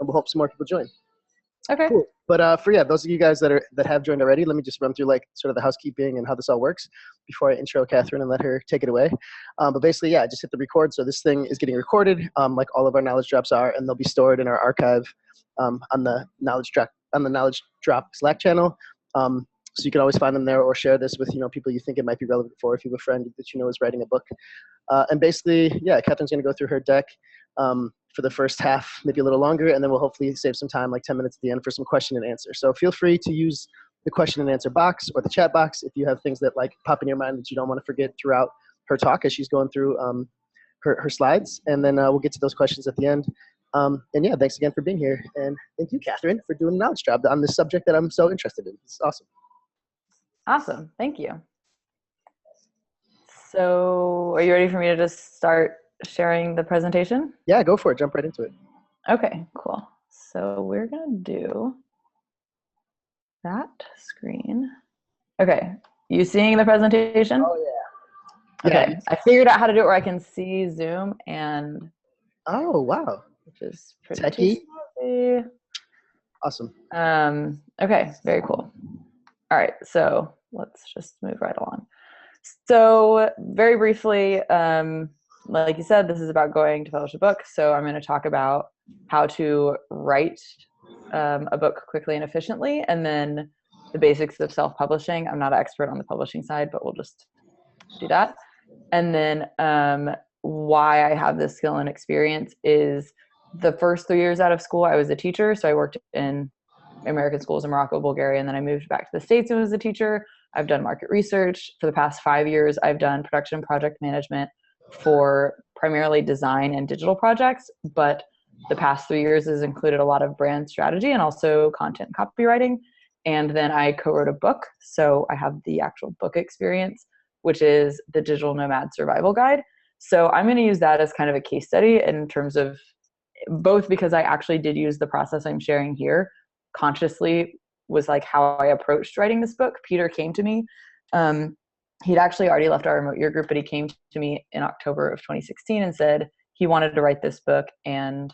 and we'll hope some more people join. Okay. Cool. But for those of you guys that have joined already, let me just run through like sort of the housekeeping and how this all works before I intro Katherine and let her take it away. But basically, just hit the record. So this thing is getting recorded, like all of our knowledge drops are, and they'll be stored in our archive on the knowledge drop Slack channel. So you can always find them there, or share this with people you think it might be relevant for. If you have a friend that is writing a book, and basically, Katherine's going to go through her deck for the first half, maybe a little longer, and then we'll hopefully save some time, like 10 minutes at the end, for some question and answer. So feel free to use the question and answer box or the chat box if you have things that like pop in your mind that you don't want to forget throughout her talk as she's going through her slides, and then we'll get to those questions at the end. And thanks again for being here, and thank you, Katherine, for doing a knowledge drop on this subject that I'm so interested in. It's awesome. Awesome. Thank you. So are you ready for me to just start sharing the presentation? Yeah, go for it. Jump right into it. Okay, cool. So we're going to do that screen. Okay. You seeing the presentation? Oh, yeah. Okay. Yeah. I figured out how to do it where I can see Zoom and... Oh, wow. Which is pretty techie. Awesome. Okay, very cool. All right, so let's just move right along. So very briefly, like you said, this is about going to publish a book. So I'm going to talk about how to write a book quickly and efficiently, and then the basics of self-publishing. I'm not an expert on the publishing side, but we'll just do that. And then why I have this skill and experience is the first 3 years out of school, I was a teacher. So I worked in American schools in Morocco, Bulgaria, and then I moved back to the States and was a teacher. I've done market research. For the past 5 years, I've done production project management for primarily design and digital projects, but the past 3 years has included a lot of brand strategy and also content copywriting. And then I co-wrote a book, so I have the actual book experience, which is the Digital Nomad Survival Guide. So I'm going to use that as kind of a case study in terms of both because I actually did use the process I'm sharing here consciously, was like how I approached writing this book. Peter came to me. He'd actually already left our remote year group, but he came to me in October of 2016 and said he wanted to write this book and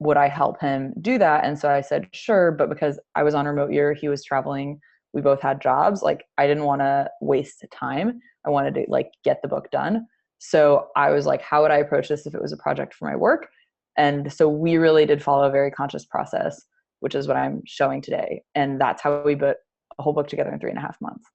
would I help him do that? And so I said, sure. But because I was on remote year, he was traveling, we both had jobs. Like I didn't want to waste time. I wanted to like get the book done. So I was like, how would I approach this if it was a project for my work? And so we really did follow a very conscious process, which is what I'm showing today. And that's how we put a whole book together in 3.5 months.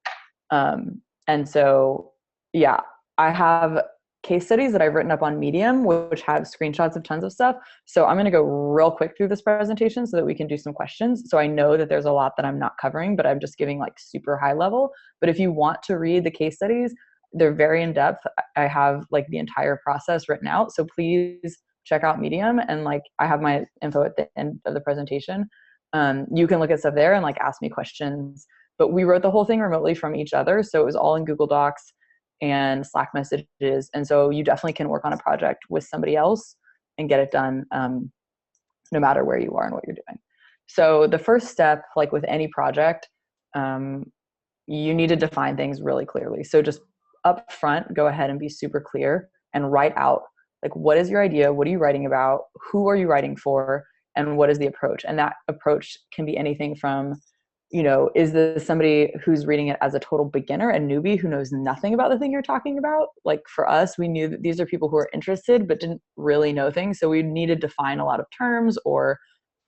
And so, I have case studies that I've written up on Medium, which have screenshots of tons of stuff. So I'm going to go real quick through this presentation so that we can do some questions. So I know that there's a lot that I'm not covering, but I'm just giving like super high level. But if you want to read the case studies, they're very in depth. I have like the entire process written out. So please check out Medium, and like I have my info at the end of the presentation. You can look at stuff there and like ask me questions, but we wrote the whole thing remotely from each other. So it was all in Google Docs and Slack messages. And so you definitely can work on a project with somebody else and get it done no matter where you are and what you're doing. So the first step, like with any project, you need to define things really clearly. So just up front, go ahead and be super clear and write out like, what is your idea? What are you writing about? Who are you writing for? And what is the approach? And that approach can be anything from, is this somebody who's reading it as a total beginner, a newbie who knows nothing about the thing you're talking about? Like for us, we knew that these are people who are interested, but didn't really know things. So we needed to define a lot of terms or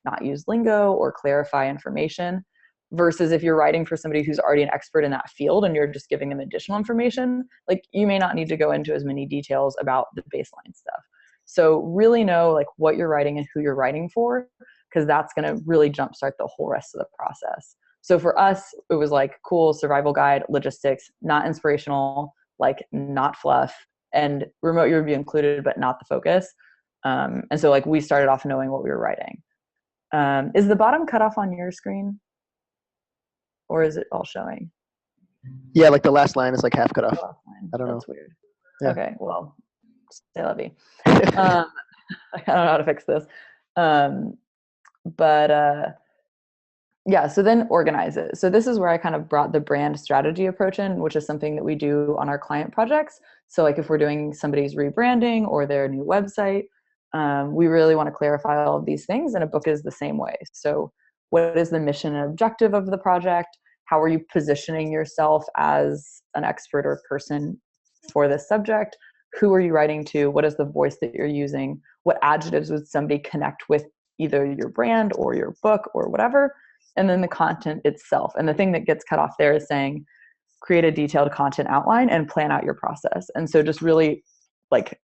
not use lingo or clarify information. Versus if you're writing for somebody who's already an expert in that field and you're just giving them additional information, like you may not need to go into as many details about the baseline stuff. So really know like what you're writing and who you're writing for, because that's going to really jumpstart the whole rest of the process. So for us, it was like cool survival guide, logistics, not inspirational, like not fluff, and remote year would be included, but not the focus. And so like we started off knowing what we were writing. Is the bottom cut off on your screen? Or is it all showing? Yeah, like the last line is like half cut off. I don't know. That's weird. Yeah. Okay, well, stay lovey. I don't know how to fix this. So then organize it. So this is where I kind of brought the brand strategy approach in, which is something that we do on our client projects. So like if we're doing somebody's rebranding or their new website, We really want to clarify all of these things, and a book is the same way. So what is the mission and objective of the project? How are you positioning yourself as an expert or person for this subject? Who are you writing to? What is the voice that you're using? What adjectives would somebody connect with either your brand or your book or whatever? And then the content itself. And the thing that gets cut off there is saying, create a detailed content outline and plan out your process. And so just really like,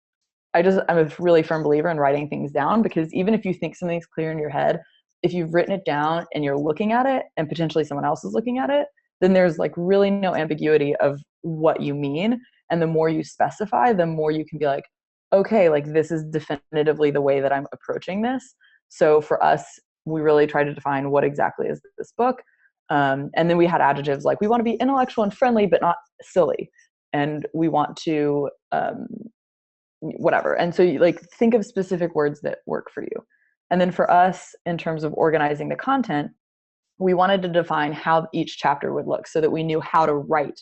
I'm a really firm believer in writing things down, because even if you think something's clear in your head, if you've written it down and you're looking at it and potentially someone else is looking at it, then there's like really no ambiguity of what you mean. And the more you specify, the more you can be like, okay, like this is definitively the way that I'm approaching this. So for us, we really try to define what exactly is this book. And then we had adjectives like, we want to be intellectual and friendly, but not silly. And we want to, whatever. And so you like think of specific words that work for you. And then for us, in terms of organizing the content, we wanted to define how each chapter would look so that we knew how to write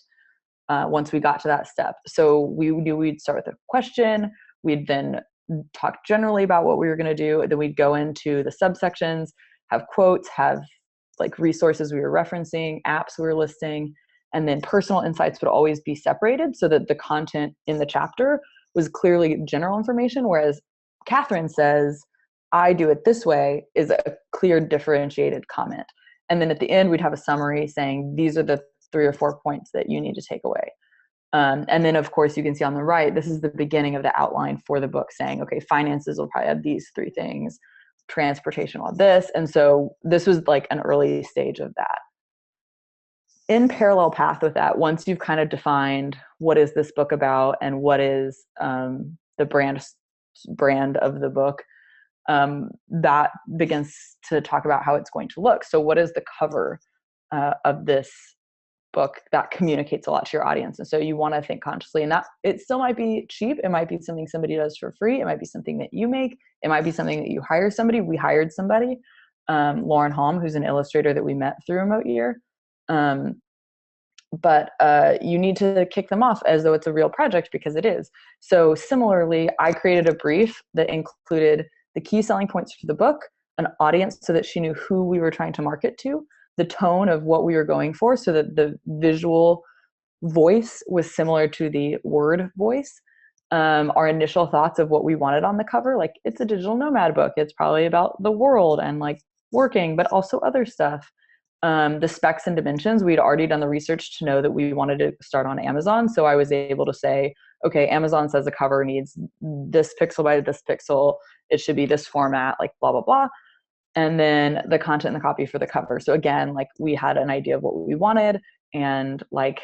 once we got to that step. So we knew we'd start with a question. We'd then talk generally about what we were going to do. Then we'd go into the subsections, have quotes, have like resources we were referencing, apps we were listing, and then personal insights would always be separated so that the content in the chapter was clearly general information, whereas Katherine says, I do it this way, is a clear differentiated comment. And then at the end, we'd have a summary saying, these are the 3 or 4 points that you need to take away. And then, of course, you can see on the right, this is the beginning of the outline for the book saying, okay, finances will probably have these 3 things, transportation will have this. And so this was like an early stage of that. In parallel path with that, once you've kind of defined what is this book about and what is the brand of the book, that begins to talk about how it's going to look. So what is the cover of this book that communicates a lot to your audience? And so you want to think consciously, and that it still might be cheap. It might be something somebody does for free. It might be something that you make. It might be something that you hire somebody. We hired somebody, Lauren Holm, who's an illustrator that we met through Remote Year. But you need to kick them off as though it's a real project, because it is. So similarly, I created a brief that included the key selling points for the book, an audience so that she knew who we were trying to market to, the tone of what we were going for so that the visual voice was similar to the word voice, our initial thoughts of what we wanted on the cover. Like, it's a digital nomad book. It's probably about the world and like working, but also other stuff. The specs and dimensions, we'd already done the research to know that we wanted to start on Amazon. So I was able to say, okay, Amazon says the cover needs this pixel by this pixel. It should be this format, like blah, blah, blah. And then the content and the copy for the cover. So again, like we had an idea of what we wanted and like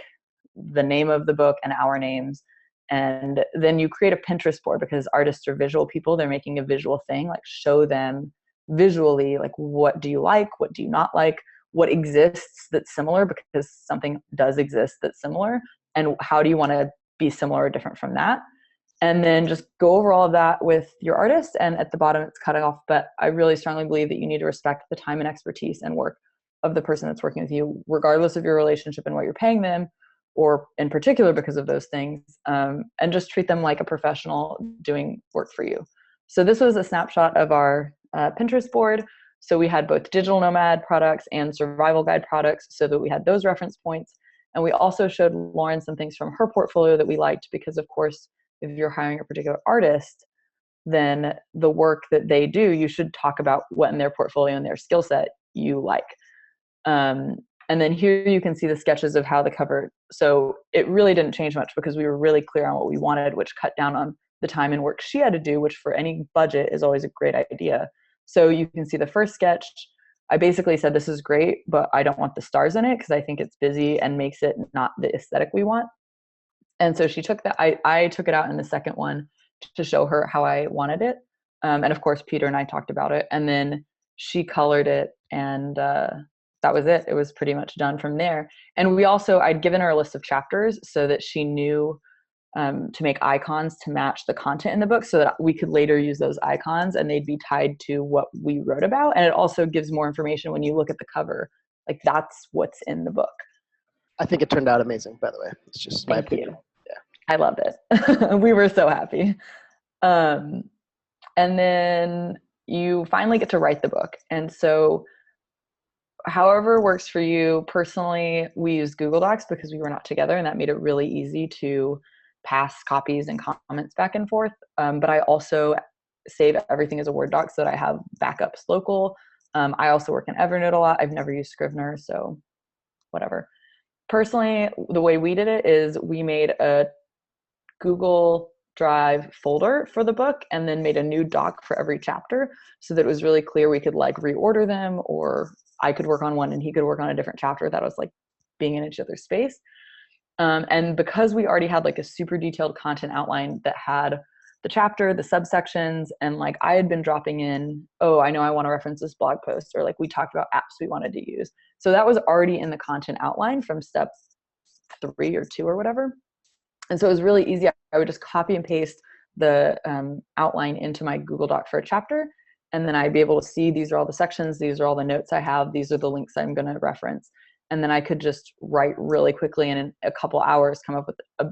the name of the book and our names. And then you create a Pinterest board, because artists are visual people. They're making a visual thing, like show them visually, like what do you like? What do you not like? What exists that's similar, because something does exist that's similar, and how do you want to be similar or different from that? And then just go over all of that with your artist, and at the bottom it's cut off. But I really strongly believe that you need to respect the time and expertise and work of the person that's working with you, regardless of your relationship and what you're paying them, or in particular because of those things, and just treat them like a professional doing work for you. So this was a snapshot of our Pinterest board. So we had both digital nomad products and survival guide products, so that we had those reference points. And we also showed Lauren some things from her portfolio that we liked, because of course, if you're hiring a particular artist, then the work that they do, you should talk about what in their portfolio and their skill set you like. And then here you can see the sketches of how the cover, so it really didn't change much because we were really clear on what we wanted, which cut down on the time and work she had to do, which for any budget is always a great idea. So you can see the first sketch. I basically said, this is great, but I don't want the stars in it because I think it's busy and makes it not the aesthetic we want. And so she took that. I took it out in the second one to show her how I wanted it. And of course, Peter and I talked about it. And then she colored it, and that was it. It was pretty much done from there. And we also, I'd given her a list of chapters so that she knew to make icons to match the content in the book, so that we could later use those icons and they'd be tied to what we wrote about. And it also gives more information when you look at the cover, like that's what's in the book. I think it turned out amazing, by the way. It's just my opinion. Yeah. I loved it. We were so happy. And then you finally get to write the book. And so however works for you. Personally, we use Google Docs because we were not together, and that made it really easy to pass copies and comments back and forth. But I also save everything as a Word doc so that I have backups local. I also work in Evernote a lot. I've never used Scrivener, so whatever. Personally, the way we did it is we made a Google Drive folder for the book and then made a new doc for every chapter so that it was really clear we could like reorder them, or I could work on one and he could work on a different chapter that was like being in each other's space. And because we already had like a super detailed content outline that had the chapter, the subsections, and like I had been dropping in, oh, I know I want to reference this blog post, or like we talked about apps we wanted to use. So that was already in the content outline from step 3 or 2 or whatever. And so it was really easy. I would just copy and paste the outline into my Google Doc for a chapter. And then I'd be able to see these are all the sections. These are all the notes I have. These are the links I'm going to reference. And then I could just write really quickly and in a couple hours come up with a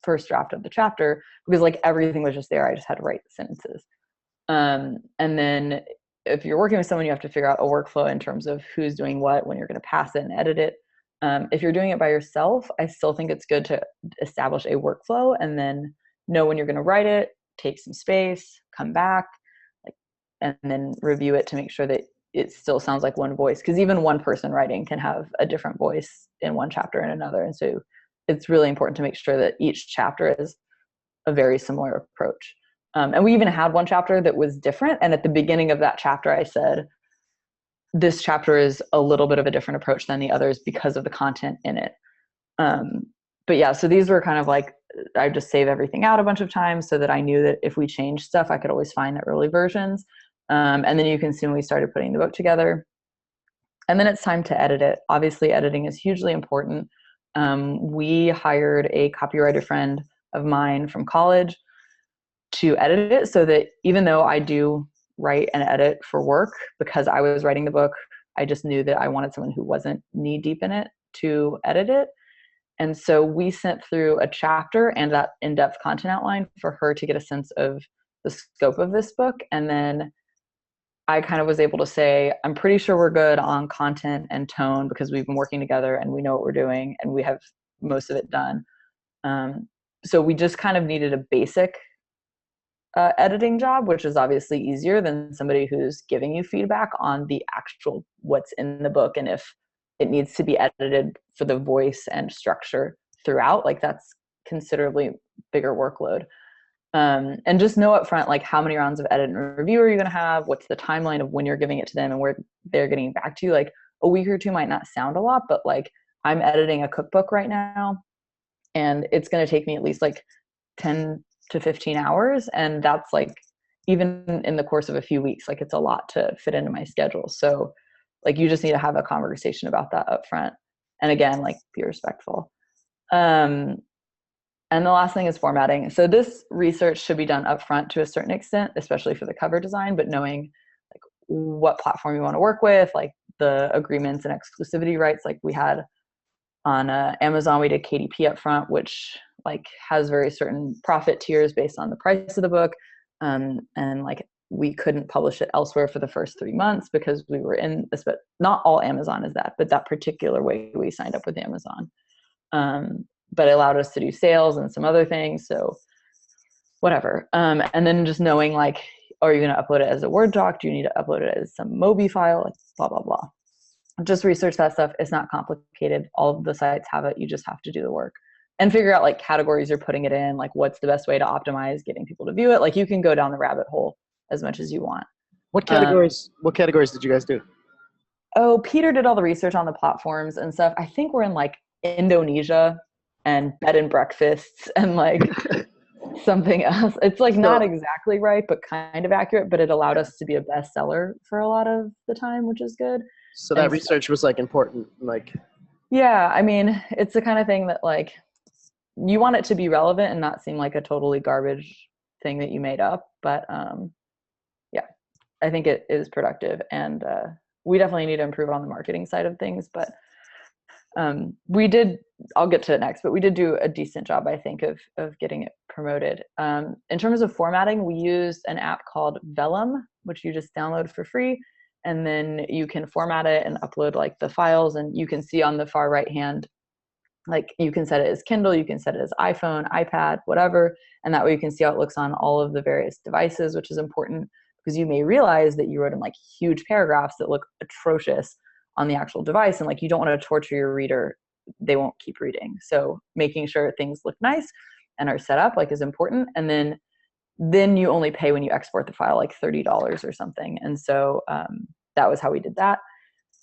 first draft of the chapter because like everything was just there. I just had to write the sentences. And then if you're working with someone, you have to figure out a workflow in terms of who's doing what, when you're going to pass it and edit it. If you're doing it by yourself, I still think it's good to establish a workflow and then know when you're going to write it, take some space, come back, like, and then review it to make sure that it still sounds like one voice. Because even one person writing can have a different voice in one chapter and another. And so it's really important to make sure that each chapter is a very similar approach. And we even had one chapter that was different. And at the beginning of that chapter, I said, this chapter is a little bit of a different approach than the others because of the content in it. But yeah, so these were kind of like, I just save everything out a bunch of times so that I knew that if we changed stuff, I could always find the early versions. And then you can see when we started putting the book together. And then it's time to edit it. Obviously, editing is hugely important. We hired a copywriter friend of mine from college to edit it so that even though I do write and edit for work, because I was writing the book, I just knew that I wanted someone who wasn't knee deep in it to edit it. And so we sent through a chapter and that in-depth content outline for her to get a sense of the scope of this book. And then I kind of was able to say, I'm pretty sure we're good on content and tone because we've been working together and we know what we're doing and we have most of it done. So we just kind of needed a basic editing job, which is obviously easier than somebody who's giving you feedback on the actual what's in the book. And if it needs to be edited for the voice and structure throughout, like that's considerably bigger workload. And just know up front, like how many rounds of edit and review are you going to have? What's the timeline of when you're giving it to them and where they're getting back to you? Like a week or 2 might not sound a lot, but like I'm editing a cookbook right now and it's going to take me at least like 10 to 15 hours. And that's like, even in the course of a few weeks, like it's a lot to fit into my schedule. So like, you just need to have a conversation about that up front. And again, like be respectful. And the last thing is formatting. So this research should be done upfront to a certain extent, especially for the cover design, but knowing like what platform you want to work with, like the agreements and exclusivity rights. Like we had on Amazon, we did KDP upfront, which like has very certain profit tiers based on the price of the book. And like we couldn't publish it elsewhere for the first 3 months because we were in this, but not all Amazon is that, but that particular way we signed up with Amazon. But it allowed us to do sales and some other things. So whatever. And then just knowing like, are you going to upload it as a Word doc? Do you need to upload it as some Mobi file? Like blah, blah, blah. Just research that stuff. It's not complicated. All of the sites have it. You just have to do the work and figure out like categories you're putting it in, like what's the best way to optimize getting people to view it. Like you can go down the rabbit hole as much as you want. What categories did you guys do? Oh, Peter did all the research on the platforms and stuff. I think we're in like Indonesia and bed and breakfasts and like something else. It's like not exactly right, but kind of accurate, but it allowed us to be a bestseller for a lot of the time, which is good. So that research was like important, like. Yeah, I mean, it's the kind of thing that like you want it to be relevant and not seem like a totally garbage thing that you made up. But yeah, I think it is productive, and we definitely need to improve on the marketing side of things. But We did, I'll get to it next, but we did do a decent job, I think, of getting it promoted. In terms of formatting, we used an app called Vellum, which you just download for free. And then you can format it and upload like the files, and you can see on the far right hand, like you can set it as Kindle, you can set it as iPhone, iPad, whatever. And that way you can see how it looks on all of the various devices, which is important because you may realize that you wrote in like huge paragraphs that look atrocious on the actual device. And like, you don't want to torture your reader. They won't keep reading. So making sure things look nice and are set up like is important. And then you only pay when you export the file, like $30 or something. And so that was how we did that.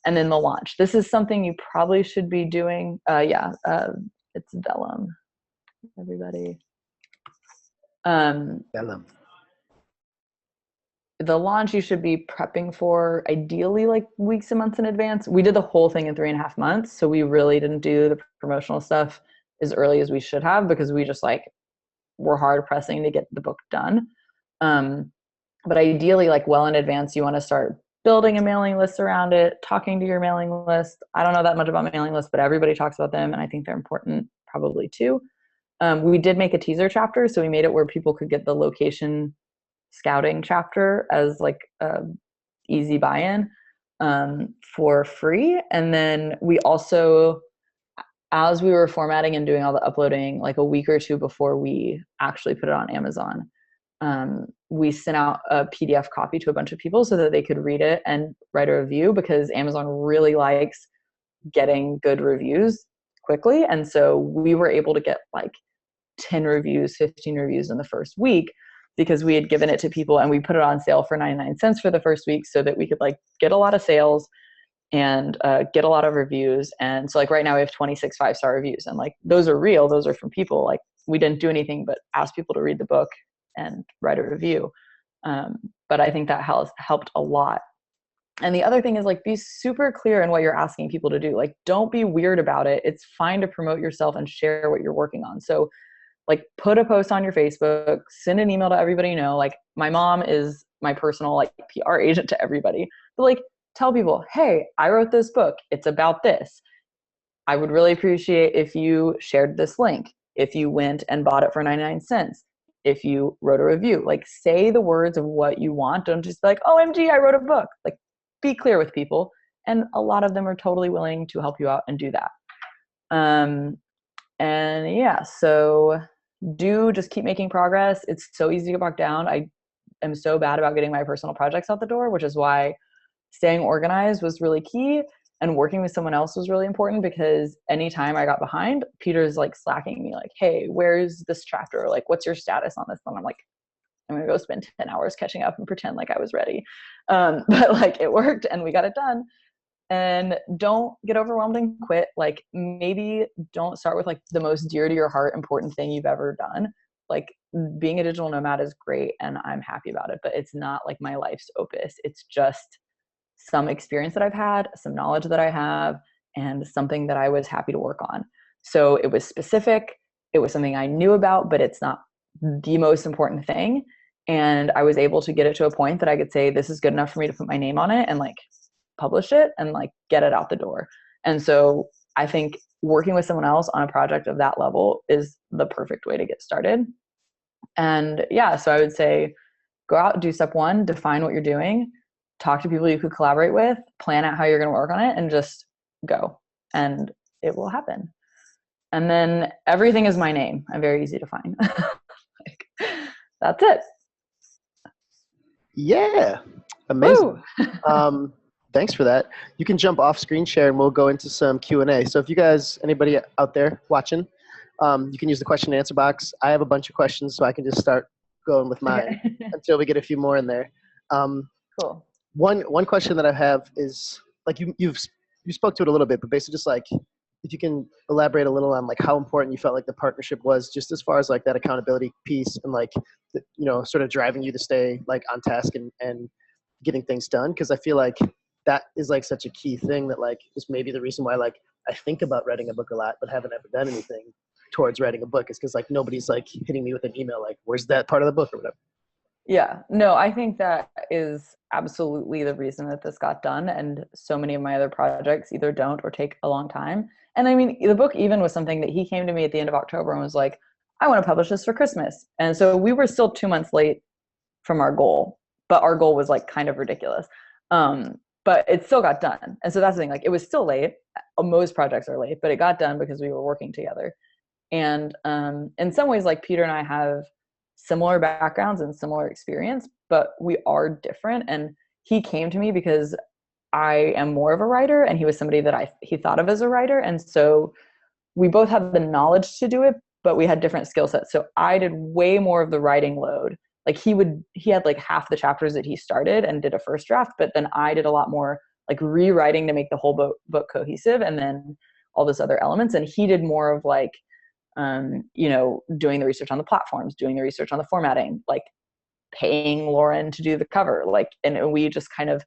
And then the launch. This is something you probably should be doing. It's Vellum, everybody. Vellum. The launch you should be prepping for ideally like weeks and months in advance. We did the whole thing in 3.5 months. So we really didn't do the promotional stuff as early as we should have because we just like were hard pressing to get the book done. But ideally, like well in advance, you want to start building a mailing list around it, talking to your mailing list. I don't know that much about mailing lists, but everybody talks about them. And I think they're important probably too. We did make a teaser chapter. So we made it where people could get the location scouting chapter as like a easy buy-in for free. And then we also, as we were formatting and doing all the uploading, like a week or two before we actually put it on Amazon, we sent out a PDF copy to a bunch of people so that they could read it and write a review because Amazon really likes getting good reviews quickly. And so we were able to get like 10 reviews, 15 reviews in the first week because we had given it to people and we put it on sale for 99 cents for the first week so that we could like get a lot of sales and get a lot of reviews. And so like right now we have 26 5-star reviews and like those are real. Those are from people. Like we didn't do anything but ask people to read the book and write a review. But I think that has helped a lot. And the other thing is like be super clear in what you're asking people to do. Like don't be weird about it. It's fine to promote yourself and share what you're working on. So like put a post on your Facebook, send an email to everybody you know. Like my mom is my personal like PR agent to everybody. But like tell people, hey, I wrote this book. It's about this. I would really appreciate if you shared this link, if you went and bought it for 99 cents, if you wrote a review. Like say the words of what you want. Don't just be like, OMG, I wrote a book. Like be clear with people. And a lot of them are totally willing to help you out and do that. And yeah, so do just keep making progress. It's so easy to get bogged down. I am so bad about getting my personal projects out the door, which is why staying organized was really key. And working with someone else was really important because anytime I got behind, Peter's like slacking me like, hey, where's this chapter? Like, what's your status on this one? I'm like, I'm going to go spend 10 hours catching up and pretend like I was ready. But like it worked and we got it done. And don't get overwhelmed and quit. Like maybe don't start with like the most dear to your heart important thing you've ever done. Like being a digital nomad is great and I'm happy about it, but it's not like my life's opus. It's just some experience that I've had, some knowledge that I have, and something that I was happy to work on. So it was specific. It was something I knew about, but it's not the most important thing. And I was able to get it to a point that I could say, this is good enough for me to put my name on it and like publish it and like get it out the door. And so I think working with someone else on a project of that level is the perfect way to get started. And yeah, so I would say go out, do step one, define what you're doing, talk to people you could collaborate with, plan out how you're going to work on it, and just go. And it will happen. And then everything is my name. I'm very easy to find. Like, that's it. Yeah. Amazing. Thanks for that. You can jump off screen share and we'll go into some Q&A. So if you guys, anybody out there watching, you can use the question and answer box. I have a bunch of questions, so I can just start going with mine until we get a few more in there. Cool. One question that I have is, like you spoke to it a little bit, but basically just like if you can elaborate a little on like how important you felt like the partnership was, just as far as like that accountability piece and like the, sort of driving you to stay like on task and getting things done. Because I feel like that is like such a key thing that like is maybe the reason why like I think about writing a book a lot but haven't ever done anything towards writing a book, is because like nobody's like hitting me with an email like, where's that part of the book or whatever. Yeah, no, I think that is absolutely the reason that this got done. And so many of my other projects either don't or take a long time. And I mean, the book even was something that he came to me at the end of October and was like, I want to publish this for Christmas. And so we were still 2 months late from our goal, but our goal was like kind of ridiculous. But it still got done. And so that's the thing, like it was still late. Most projects are late, but it got done because we were working together. And in some ways, like Peter and I have similar backgrounds and similar experience, but we are different. And he came to me because I am more of a writer, and he was somebody that he thought of as a writer. And so we both had the knowledge to do it, but we had different skill sets. So I did way more of the writing load. Like he had like half the chapters that he started and did a first draft, but then I did a lot more like rewriting to make the whole book cohesive, and then all this other elements. And he did more of like, doing the research on the platforms, doing the research on the formatting, like paying Lauren to do the cover, like, and we just kind of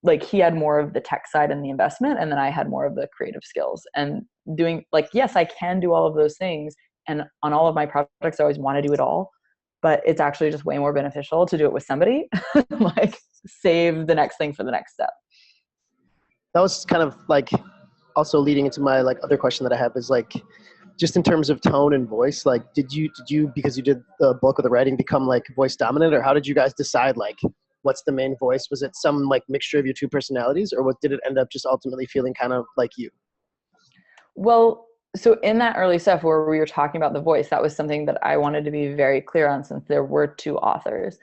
like, he had more of the tech side and the investment, and then I had more of the creative skills. And doing like, yes, I can do all of those things, and on all of my projects I always want to do it all, but it's actually just way more beneficial to do it with somebody. Like save the next thing for the next step. That was kind of like also leading into my like other question that I have is like, just in terms of tone and voice, like did you because you did the bulk of the writing become like voice dominant, or how did you guys decide like what's the main voice? Was it some like mixture of your two personalities, or did it end up just ultimately feeling kind of like you? Well, so in that early stuff where we were talking about the voice, that was something that I wanted to be very clear on, since there were two authors.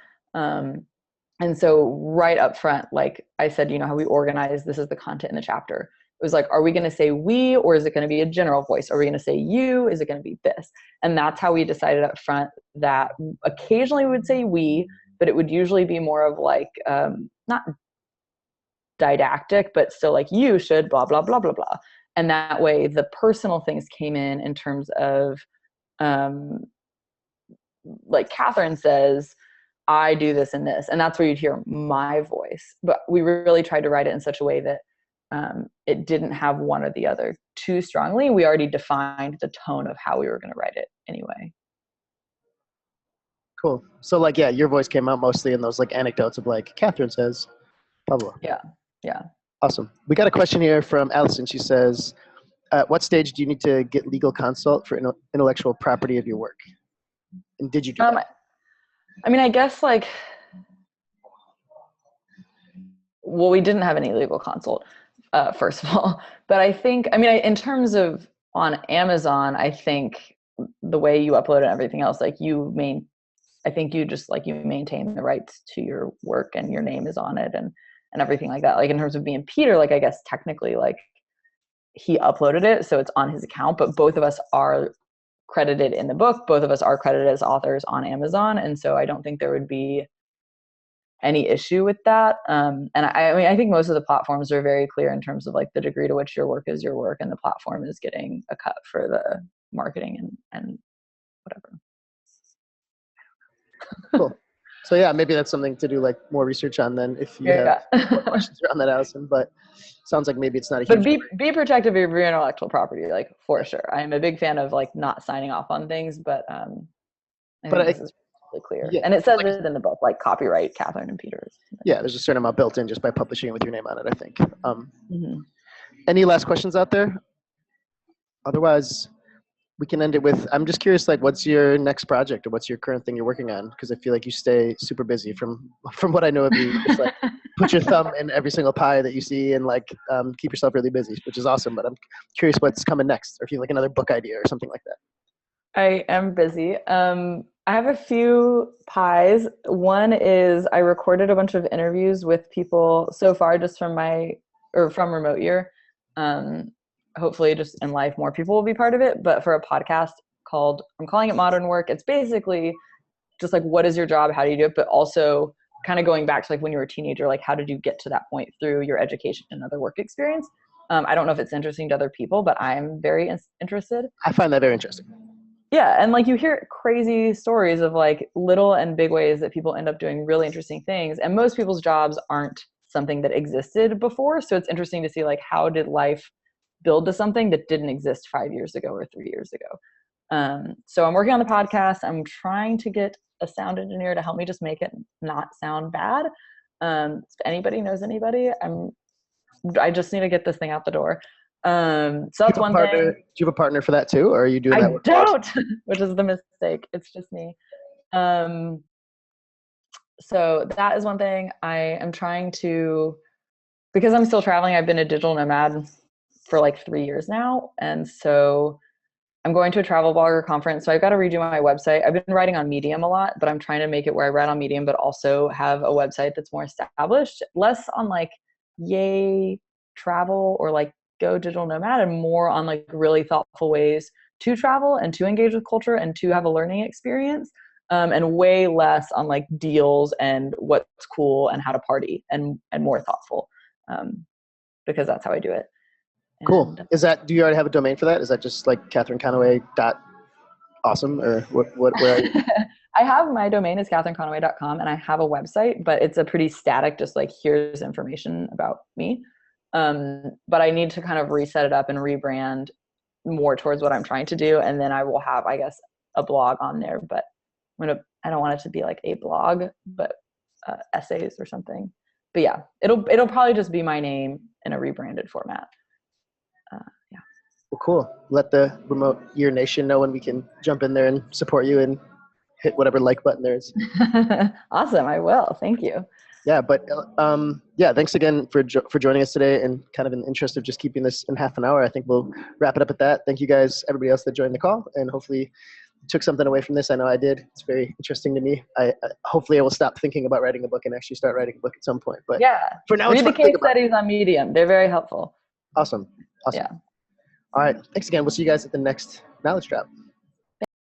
And so right up front, like I said, how we organize, this is the content in the chapter. It was like, are we going to say we, or is it going to be a general voice? Are we going to say you? Is it going to be this? And that's how we decided up front that occasionally we would say we, but it would usually be more of like, not didactic, but still like, you should blah, blah, blah, blah, blah. And that way the personal things came in terms of, um, like Katherine says, I do this and this, and that's where you'd hear my voice. But we really tried to write it in such a way that it didn't have one or the other too strongly. We already defined the tone of how we were going to write it anyway. Cool. So like, yeah, your voice came out mostly in those like anecdotes of like Catherine says, blah, blah. Yeah. Yeah. Awesome. We got a question here from Allison. She says, at what stage do you need to get legal consult for intellectual property of your work? And did you do that? I mean, I guess like, well, we didn't have any legal consult, first of all, but I think, I mean, in terms of on Amazon, I think the way you upload and everything else, like I think you just like, you maintain the rights to your work and your name is on it and everything like that. Like in terms of being Peter, like I guess technically like he uploaded it, so it's on his account, but both of us are credited in the book. Both of us are credited as authors on Amazon. And so I don't think there would be any issue with that. And I mean, I think most of the platforms are very clear in terms of like the degree to which your work is your work, and the platform is getting a cut for the marketing and whatever. Cool. So yeah, maybe that's something to do like more research on then if you have more questions around that, Allison. But sounds like maybe it's not a huge. But be protective of your intellectual property, like for sure. I'm a big fan of like not signing off on things, but I think this is really clear. Yeah, and it says it in the book, like copyright Katherine and Peter. Yeah, there's a certain amount built in just by publishing it with your name on it, I think. Any last questions out there? Otherwise, we can end it with, I'm just curious, like, what's your next project, or what's your current thing you're working on? Because I feel like you stay super busy from what I know of you. Just like put your thumb in every single pie that you see, and like keep yourself really busy, which is awesome. But I'm curious what's coming next, or if you have like another book idea or something like that. I am busy. I have a few pies. One is I recorded a bunch of interviews with people so far just from remote year. Hopefully just in life more people will be part of it, but for a podcast I'm calling it Modern Work. It's basically just like, what is your job? How do you do it? But also kind of going back to like when you were a teenager, like how did you get to that point through your education and other work experience? I don't know if it's interesting to other people, but I'm very interested. I find that very interesting. Yeah. And like you hear crazy stories of like little and big ways that people end up doing really interesting things. And most people's jobs aren't something that existed before. So it's interesting to see like, how did life build to something that didn't exist 5 years ago or 3 years ago? So I'm working on the podcast. I'm trying to get a sound engineer to help me just make it not sound bad. If anybody knows anybody, I just need to get this thing out the door. So that's one thing. Do you have a partner for that too, or are you doing that? I don't, which is the mistake. It's just me. So that is one thing. I am trying to, because I'm still traveling, I've been a digital nomad for like 3 years now. And so I'm going to a travel blogger conference. So I've got to redo my website. I've been writing on Medium a lot, but I'm trying to make it where I write on Medium, but also have a website that's more established, less on like yay travel or like go digital nomad, and more on like really thoughtful ways to travel and to engage with culture and to have a learning experience. And way less on like deals and what's cool and how to party, and more thoughtful, because that's how I do it. Cool. Do you already have a domain for that? Is that just like Katherine.Conaway.awesome, or what? Where are you? I have, my domain is katherineconaway.com, and I have a website, but it's a pretty static, just like here's information about me. But I need to kind of reset it up and rebrand more towards what I'm trying to do, and then I will have, I guess, a blog on there. But I don't want it to be like a blog, but essays or something. But yeah, it'll probably just be my name in a rebranded format. Yeah. Well, cool. Let the remote year nation know when we can jump in there and support you and hit whatever like button there is. Awesome. I will. Thank you. Yeah, but yeah, thanks again for joining us today, and kind of in the interest of just keeping this in half an hour, I think we'll wrap it up at that. Thank you guys, everybody else that joined the call, and hopefully took something away from this. I know I did. It's very interesting to me. Hopefully I will stop thinking about writing a book and actually start writing a book at some point. But yeah, for now, read the case studies on Medium. They're very helpful. Awesome. Yeah. All right. Thanks again. We'll see you guys at the next Knowledge Drop.